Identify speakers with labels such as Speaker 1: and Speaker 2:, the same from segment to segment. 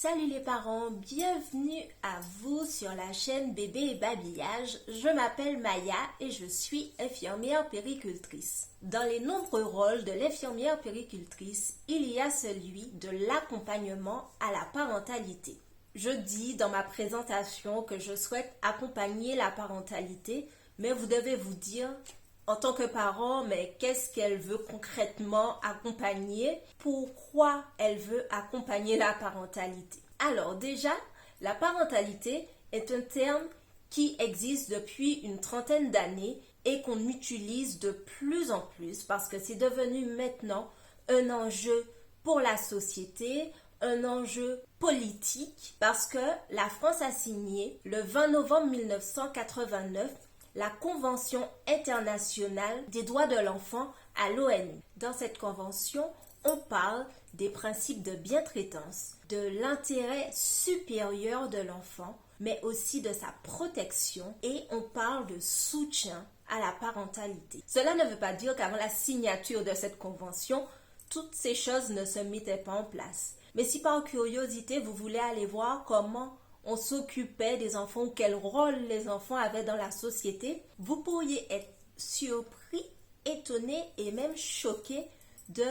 Speaker 1: Salut les parents, bienvenue à vous sur la chaîne Bébé et Babillage. Je m'appelle Maya et je suis infirmière puéricultrice. Dans les nombreux rôles de l'infirmière puéricultrice, il y a celui de l'accompagnement à la parentalité. Je dis dans ma présentation que je souhaite accompagner la parentalité, mais vous devez vous dire en tant que parent, mais qu'est-ce qu'elle veut concrètement accompagner? Pourquoi elle veut accompagner la parentalité? Alors déjà, la parentalité est un terme qui existe depuis une trentaine d'années et qu'on utilise de plus en plus parce que c'est devenu maintenant un enjeu pour la société, un enjeu politique parce que la France a signé le 20 novembre 1989 la Convention internationale des droits de l'enfant à l'ONU. Dans cette convention, on parle des principes de bientraitance, de l'intérêt supérieur de l'enfant, mais aussi de sa protection et on parle de soutien à la parentalité. Cela ne veut pas dire qu'avant la signature de cette convention, toutes ces choses ne se mettaient pas en place. Mais si par curiosité, vous voulez aller voir comment on s'occupait des enfants ou quel rôle les enfants avaient dans la société, vous pourriez être surpris, étonné et même choqué de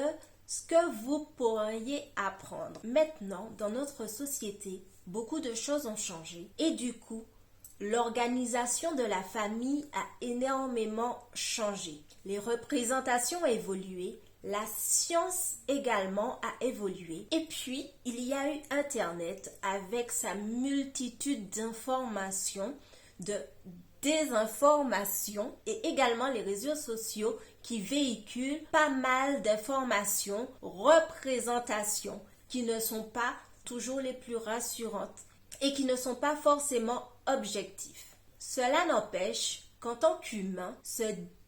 Speaker 1: ce que vous pourriez apprendre. Maintenant, dans notre société, beaucoup de choses ont changé et du coup, l'organisation de la famille a énormément changé. Les représentations ont évolué. La science également a évolué. Et puis, il y a eu Internet avec sa multitude d'informations, de désinformations et également les réseaux sociaux qui véhiculent pas mal d'informations, représentations qui ne sont pas toujours les plus rassurantes et qui ne sont pas forcément objectives. Cela n'empêche qu'en tant qu'humain, ce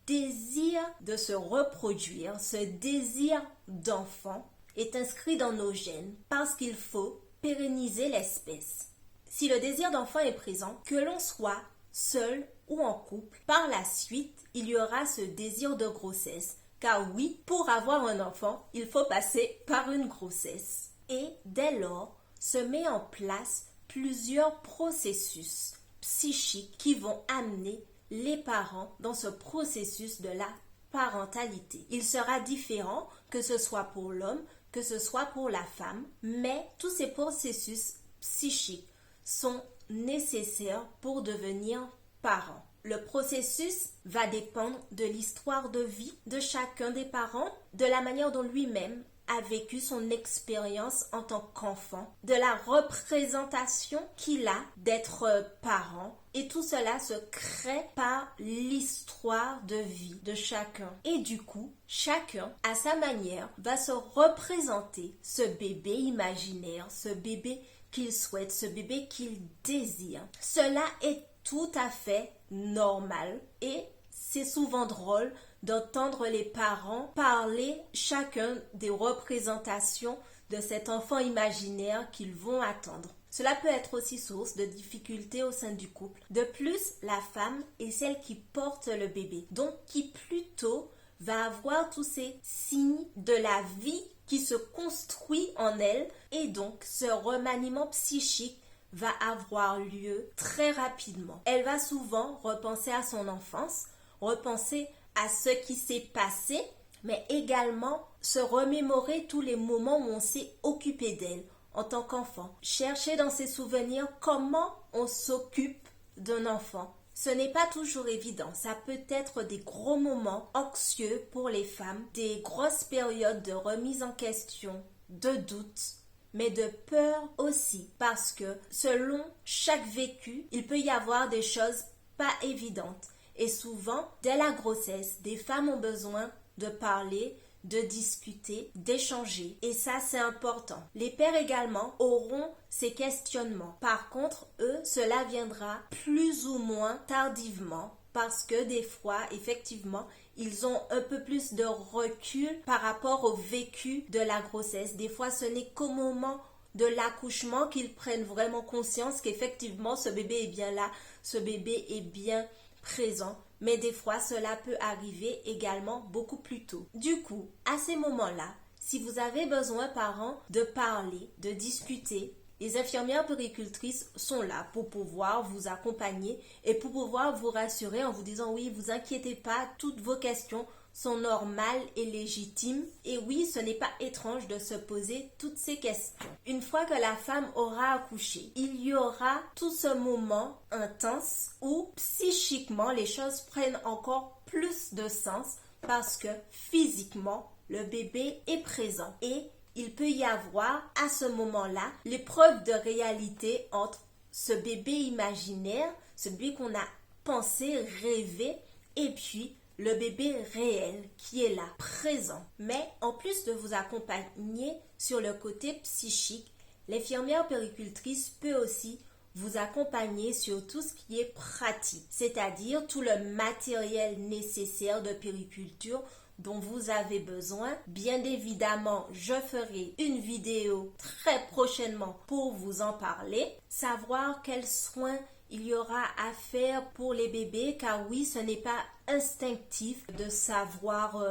Speaker 1: désir de se reproduire, ce désir d'enfant est inscrit dans nos gènes parce qu'il faut pérenniser l'espèce. Si le désir d'enfant est présent, que l'on soit seul ou en couple, par la suite, il y aura ce désir de grossesse. Car oui, pour avoir un enfant, il faut passer par une grossesse. Et dès lors, se met en place plusieurs processus psychiques qui vont amener les parents dans ce processus de la parentalité. Il sera différent que ce soit pour l'homme, que ce soit pour la femme, mais tous ces processus psychiques sont nécessaires pour devenir parent. Le processus va dépendre de l'histoire de vie de chacun des parents, de la manière dont lui-même a vécu son expérience en tant qu'enfant, de la représentation qu'il a d'être parent, et tout cela se crée par l'histoire de vie de chacun. Et du coup, chacun, à sa manière, va se représenter ce bébé imaginaire, ce bébé qu'il souhaite, ce bébé qu'il désire. Cela est tout à fait normal et c'est souvent drôle d'entendre les parents parler chacun des représentations de cet enfant imaginaire qu'ils vont attendre. Cela peut être aussi source de difficultés au sein du couple. De plus, la femme est celle qui porte le bébé, donc qui plutôt va avoir tous ces signes de la vie qui se construit en elle et donc ce remaniement psychique va avoir lieu très rapidement. Elle va souvent repenser à son enfance, repenser à ce qui s'est passé, mais également se remémorer tous les moments où on s'est occupé d'elle en tant qu'enfant. Chercher dans ses souvenirs comment on s'occupe d'un enfant. Ce n'est pas toujours évident. Ça peut être des gros moments anxieux pour les femmes, des grosses périodes de remise en question, de doute, mais de peur aussi, parce que selon chaque vécu, il peut y avoir des choses pas évidentes. Et souvent, dès la grossesse, des femmes ont besoin de parler, de discuter, d'échanger. Et ça, c'est important. Les pères également auront ces questionnements. Par contre, eux, cela viendra plus ou moins tardivement parce que des fois, effectivement, ils ont un peu plus de recul par rapport au vécu de la grossesse. Des fois, ce n'est qu'au moment de l'accouchement qu'ils prennent vraiment conscience qu'effectivement, ce bébé est bien là, ce bébé est bien présent, mais des fois cela peut arriver également beaucoup plus tôt. Du coup, à ces moments-là, si vous avez besoin, parents, de parler, de discuter, Les infirmières puéricultrices sont là pour pouvoir vous accompagner et pour pouvoir vous rassurer en vous disant oui, vous inquiétez pas, toutes vos questions sont normales et légitimes. Et oui, ce n'est pas étrange de se poser toutes ces questions. Une fois que la femme aura accouché, il y aura tout ce moment intense où psychiquement les choses prennent encore plus de sens parce que physiquement, le bébé est présent et il peut y avoir à ce moment-là l'épreuve de réalité entre ce bébé imaginaire, ce bébé qu'on a pensé, rêvé, et puis le bébé réel qui est là, présent. Mais en plus de vous accompagner sur le côté psychique, l'infirmière puéricultrice peut aussi vous accompagner sur tout ce qui est pratique, c'est-à-dire tout le matériel nécessaire de puériculture dont vous avez besoin. Bien évidemment, je ferai une vidéo très prochainement pour vous en parler. Savoir quels soins il y aura à faire pour les bébés, car oui, ce n'est pas instinctif de savoir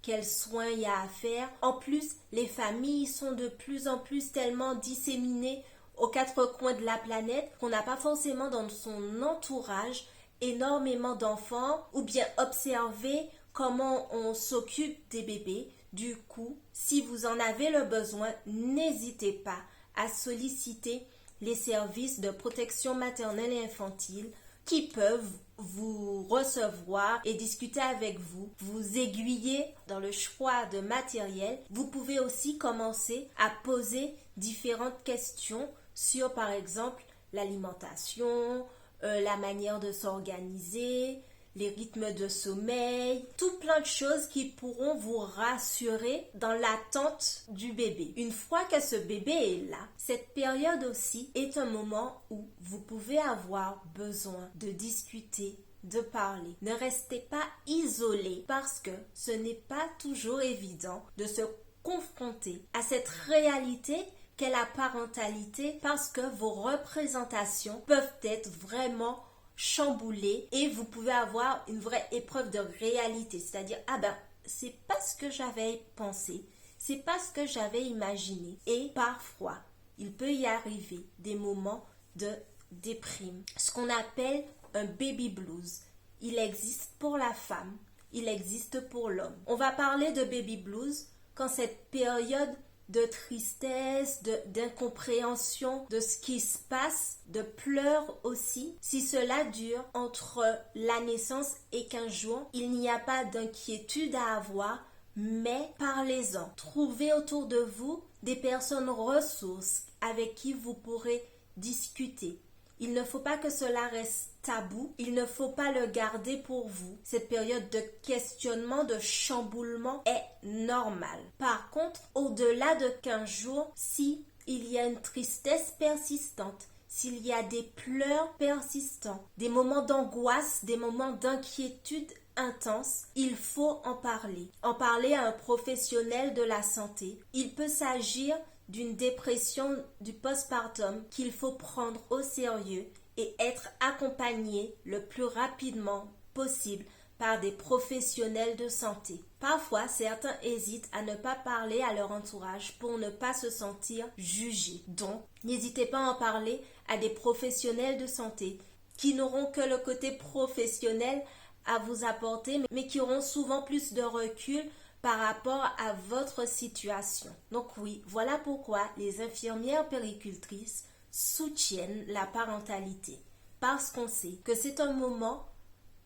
Speaker 1: quels soins il y a à faire. En plus, les familles sont de plus en plus tellement disséminées aux quatre coins de la planète qu'on n'a pas forcément dans son entourage énormément d'enfants ou bien observer comment on s'occupe des bébés. Du coup, si vous en avez le besoin, n'hésitez pas à solliciter les services de protection maternelle et infantile qui peuvent vous recevoir et discuter avec vous, vous aiguiller dans le choix de matériel. Vous pouvez aussi commencer à poser différentes questions sur, par exemple, l'alimentation, la manière de s'organiser, les rythmes de sommeil, tout plein de choses qui pourront vous rassurer dans l'attente du bébé. Une fois que ce bébé est là, cette période aussi est un moment où vous pouvez avoir besoin de discuter, de parler. Ne restez pas isolé parce que ce n'est pas toujours évident de se confronter à cette réalité qu'est la parentalité parce que vos représentations peuvent être vraiment chamboulé et vous pouvez avoir une vraie épreuve de réalité, c'est-à-dire ah ben c'est pas ce que j'avais pensé, c'est pas ce que j'avais imaginé. Et parfois il peut y arriver des moments de déprime, ce qu'on appelle un baby blues. Il existe pour la femme, il existe pour l'homme. On va parler de baby blues quand cette période de tristesse, d'incompréhension de ce qui se passe, de pleurs aussi. Si cela dure entre la naissance et 15 jours, il n'y a pas d'inquiétude à avoir, mais parlez-en. Trouvez autour de vous des personnes ressources avec qui vous pourrez discuter. Il ne faut pas que cela reste tabou, il ne faut pas le garder pour vous. Cette période de questionnement, de chamboulement est normale. Par contre, au-delà de 15 jours, si il y a une tristesse persistante, s'il y a des pleurs persistants, des moments d'angoisse, des moments d'inquiétude intense, il faut en parler. En parler à un professionnel de la santé. Il peut s'agir d'une dépression du postpartum qu'il faut prendre au sérieux et être accompagné le plus rapidement possible par des professionnels de santé. Parfois, certains hésitent à ne pas parler à leur entourage pour ne pas se sentir jugés. Donc, n'hésitez pas à en parler à des professionnels de santé qui n'auront que le côté professionnel à vous apporter, mais qui auront souvent plus de recul par rapport à votre situation. Donc oui, voilà pourquoi les infirmières puéricultrices soutiennent la parentalité. Parce qu'on sait que c'est un moment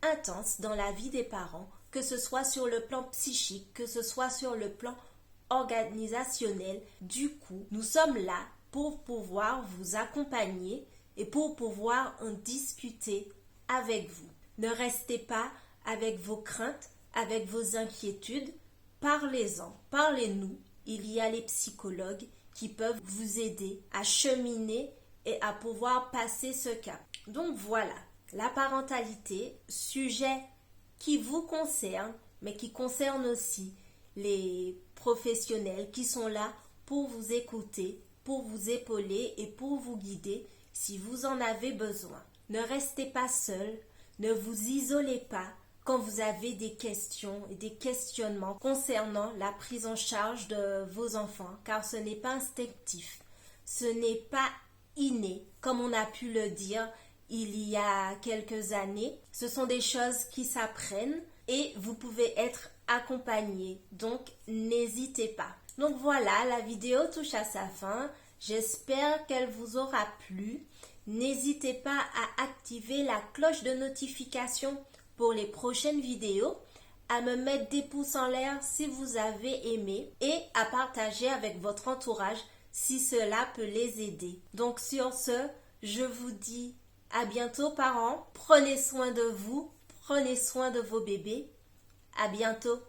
Speaker 1: intense dans la vie des parents, que ce soit sur le plan psychique, que ce soit sur le plan organisationnel. Du coup, nous sommes là pour pouvoir vous accompagner et pour pouvoir en discuter avec vous. Ne restez pas avec vos craintes, avec vos inquiétudes. Parlez-en, parlez-nous. Il y a les psychologues qui peuvent vous aider à cheminer et à pouvoir passer ce cap. Donc voilà, la parentalité, sujet qui vous concerne, mais qui concerne aussi les professionnels qui sont là pour vous écouter, pour vous épauler et pour vous guider si vous en avez besoin. Ne restez pas seul, ne vous isolez pas quand vous avez des questions et des questionnements concernant la prise en charge de vos enfants, car ce n'est pas instinctif, ce n'est pas innées, comme on a pu le dire il y a quelques années. Ce sont des choses qui s'apprennent et vous pouvez être accompagné. Donc, n'hésitez pas. Donc voilà, la vidéo touche à sa fin. J'espère qu'elle vous aura plu. N'hésitez pas à activer la cloche de notification pour les prochaines vidéos, à me mettre des pouces en l'air si vous avez aimé et à partager avec votre entourage si cela peut les aider. Donc sur ce, je vous dis à bientôt parents. Prenez soin de vous, prenez soin de vos bébés. À bientôt.